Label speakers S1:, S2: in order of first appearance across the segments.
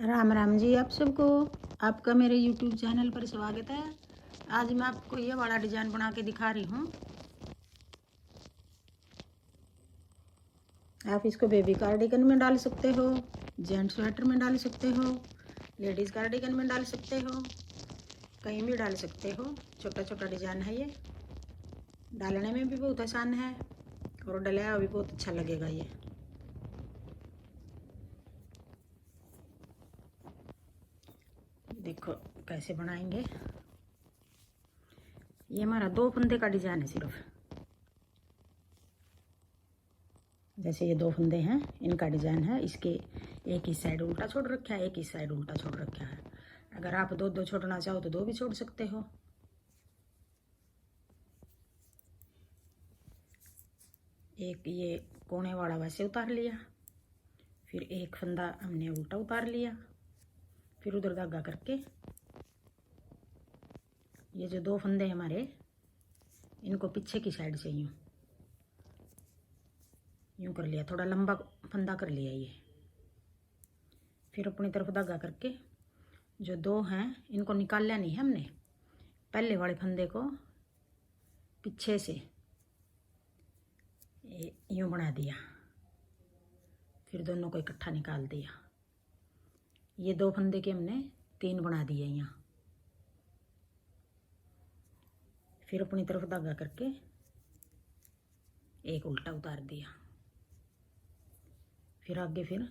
S1: राम राम जी आप सबको। आपका मेरे YouTube चैनल पर स्वागत है। आज मैं आपको ये वाला डिज़ाइन बना के दिखा रही हूँ। आप इसको बेबी कार्डिगन में डाल सकते हो, जेंट्स स्वेटर में डाल सकते हो, लेडीज़ कार्डिगन में डाल सकते हो, कहीं भी डाल सकते हो। छोटा छोटा डिज़ाइन है ये, डालने में भी बहुत आसान है और डलाया भी बहुत अच्छा लगेगा। ये देखो कैसे बनाएंगे। ये हमारा 2 फंदे का डिज़ाइन है सिर्फ। जैसे ये 2 फंदे हैं, इनका डिज़ाइन है। इसके एक ही साइड उल्टा छोड़ रखा है, एक ही साइड उल्टा छोड़ रखा है। अगर आप 2 छोड़ना चाहो तो 2 भी छोड़ सकते हो। एक ये कोने वाला वैसे उतार लिया, फिर एक फंदा हमने उल्टा उतार लिया, फिर उधर धागा करके ये जो 2 फंदे हमारे, इनको पीछे की साइड से यूं कर लिया। थोड़ा लंबा फंदा कर लिया ये। फिर अपनी तरफ धागा करके जो 2 हैं इनको निकाल लेनी है हमने। पहले वाले फंदे को पीछे से यूं बना दिया, फिर दोनों को इकट्ठा निकाल दिया। ये 2 फंदे के हमने 3 बना दिए यहाँ। फिर अपनी तरफ धागा करके एक उल्टा उतार दिया। फिर आगे फिर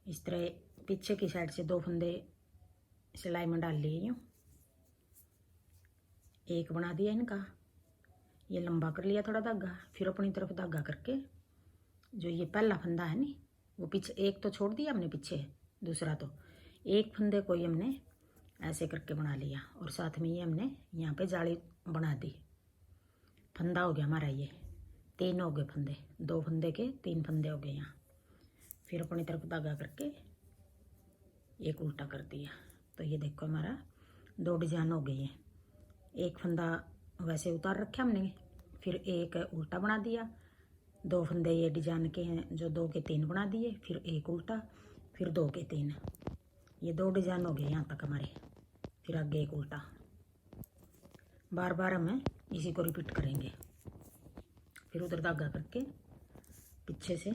S1: इस तरह पीछे की साइड से 2 फंदे सिलाई में डाल लिए यूं। एक बना दिया इनका, ये लंबा कर लिया थोड़ा धागा। फिर अपनी तरफ धागा करके जो ये पहला फंदा है नी, वो पीछे एक तो छोड़ दिया हमने पीछे, दूसरा तो एक फंदे को ही हमने ऐसे करके बना लिया और साथ में ये हमने यहाँ पे जाली बना दी। फंदा हो गया हमारा ये। 3 हो गए फंदे, 2 फंदे के 3 फंदे हो गए यहाँ। फिर अपनी तरफ धागा करके एक उल्टा कर दिया। तो ये देखो हमारा 2 डिजाइन हो गई है। एक फंदा वैसे उतार रखा हमने, फिर एक उल्टा बना दिया। 2 फंदे ये डिजाइन के हैं जो 2 के 3 बना दिए, फिर एक उल्टा, फिर 2 के 3। ये 2 डिजाइन हो गए यहाँ तक हमारे। फिर आगे एक उल्टा। बार बार हमें इसी को रिपीट करेंगे। फिर उधर धागा करके पीछे से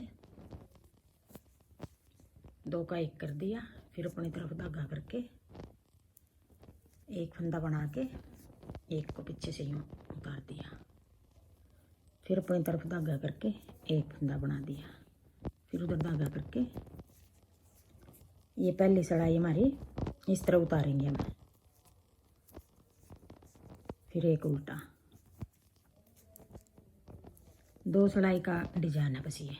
S1: 2 का 1 कर दिया। फिर अपनी तरफ धागा करके एक फंदा बना के एक को पीछे से यूं उतार दिया। फिर अपनी तरफ धागा करके एक फंदा बना दिया। फिर उधर धागा करके ये पहली सड़ाई हमारी इस तरह उतारेंगे हम। फिर एक उल्टा। 2 सड़ाई का डिजाइन है बस ये।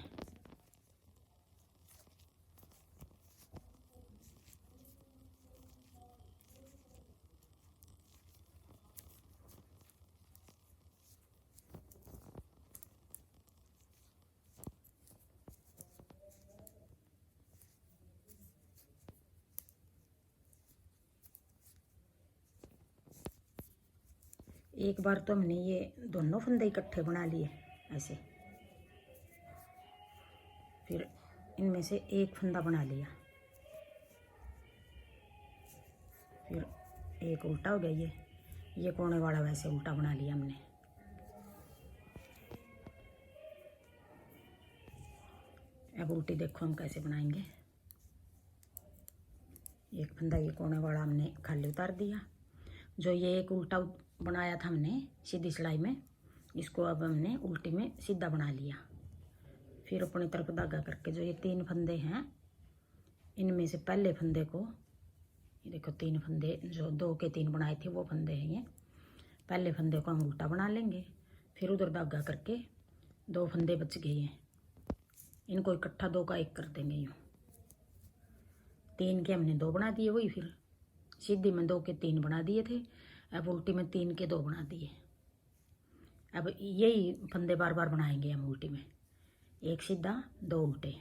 S1: एक बार तो हमने ये दोनों फंदे इकट्ठे बना लिए ऐसे। फिर इनमें से एक फंदा बना लिया, फिर एक उल्टा हो गया। ये कोने वाला वैसे उल्टा बना लिया हमने। अब उल्टी देखो हम कैसे बनाएंगे। एक फंदा ये कोने वाला हमने खाली उतार दिया। जो ये एक उल्टा बनाया था हमने सीधी सिलाई में, इसको अब हमने उल्टी में सीधा बना लिया। फिर अपनी तरफ धागा करके जो ये 3 फंदे हैं, इनमें से पहले फंदे को, ये देखो 3 फंदे जो 2 के 3 बनाए थे वो फंदे हैं ये। पहले फंदे को हम उल्टा बना लेंगे। फिर उधर धागा करके 2 फंदे बच गए हैं, इनको इकट्ठा 2 का 1 कर देंगे यूँ। 3 के हमने 2 बना दिए, वही फिर सीधी में 2 के 3 बना दिए थे। अब उल्टी में 3 के 2 बना दिए। अब यही फंदे बार बार बनाएंगे हम उल्टी में। एक सीधा 2 उल्टे,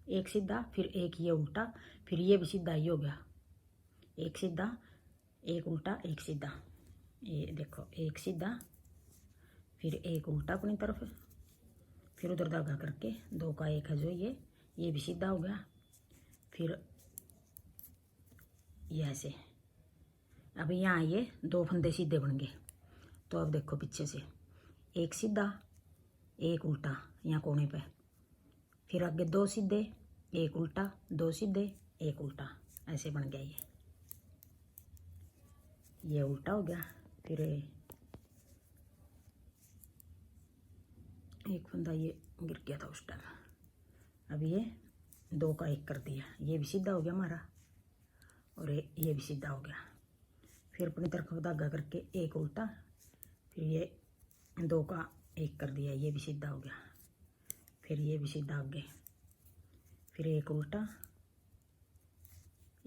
S1: एक सीधा, फिर एक ये उल्टा, फिर ये भी सीधा ही हो गया। एक सीधा, एक उल्टा, एक सीधा। ये देखो एक सीधा, फिर एक उल्टा अपनी तरफ, फिर उधर धागा करके 2 का 1 है जो ये ये भी सीधा हो गया। फिर ये ऐसे। अब यहाँ ये 2 फंदे सीधे बन गए। तो अब देखो पीछे से एक सीधा एक उल्टा यहाँ कोने पे, फिर आगे 2 सीधे एक उल्टा, 2 सीधे एक उल्टा, ऐसे बन गया ये उल्टा हो गया। फिर एक फंदा ये गिर गया था उस टाइम। अब ये 2 का 1 कर दिया, ये भी सीधा हो गया हमारा और ये भी सीधा हो गया। फिर अपनी तरफ धागा करके एक उल्टा, फिर ये 2 का 1 कर दिया, ये भी सीधा हो गया। फिर ये भी सीधा आगे, फिर एक उल्टा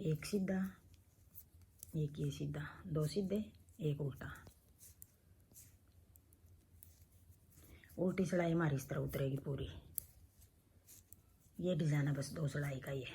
S1: एक सीधा एक ये सीधा, 2 सीधे एक उल्टा। उल्टी सिलाई हमारी इस तरह उतरेगी पूरी। ये डिज़ाइन है बस 2 सिलाई का ये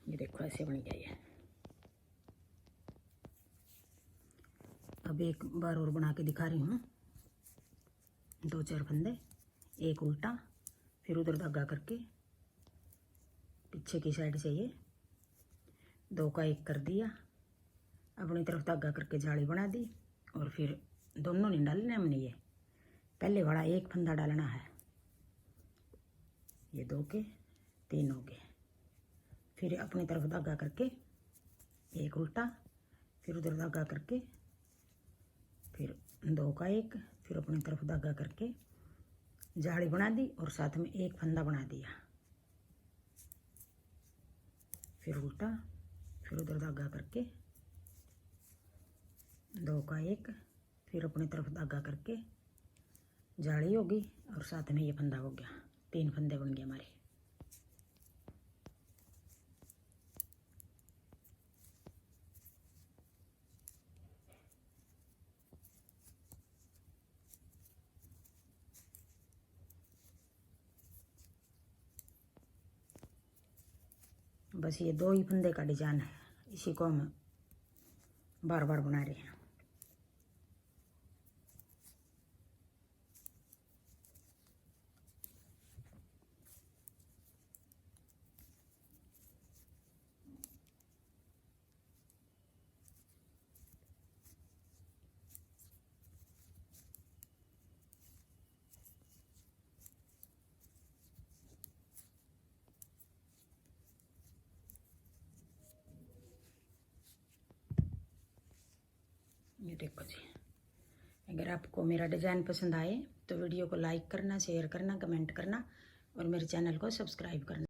S1: देखो ऐसे बन गया ये। अब एक बार और बना के दिखा रही हूँ। 2-4 फंदे, एक उल्टा, फिर उधर धागा करके पीछे की साइड से ये 2 का 1 कर दिया, अपनी तरफ धागा करके जाली बना दी। और फिर दोनों नहीं डालने हमने, ये पहले वाला एक फंदा डालना है। ये 2 के 3 हो गए। फिर अपनी तरफ धागा करके एक उल्टा, फिर उधर धागा करके फिर 2 का 1, फिर अपनी तरफ धागा करके जाली बना दी और साथ में एक फंदा बना दिया। फिर उल्टा, फिर उधर धागा करके 2 का 1, फिर अपनी तरफ धागा करके जाली होगी और साथ में ये फंदा हो गया। 3 फंदे बन गए हमारे। बस ये 2 ही फंदे का डिजाइन है, इसी को हम बार बार बना रहे हैं। ये देखो जी, अगर आपको मेरा डिज़ाइन पसंद आए तो वीडियो को लाइक करना, शेयर करना, कमेंट करना और मेरे चैनल को सब्सक्राइब करना।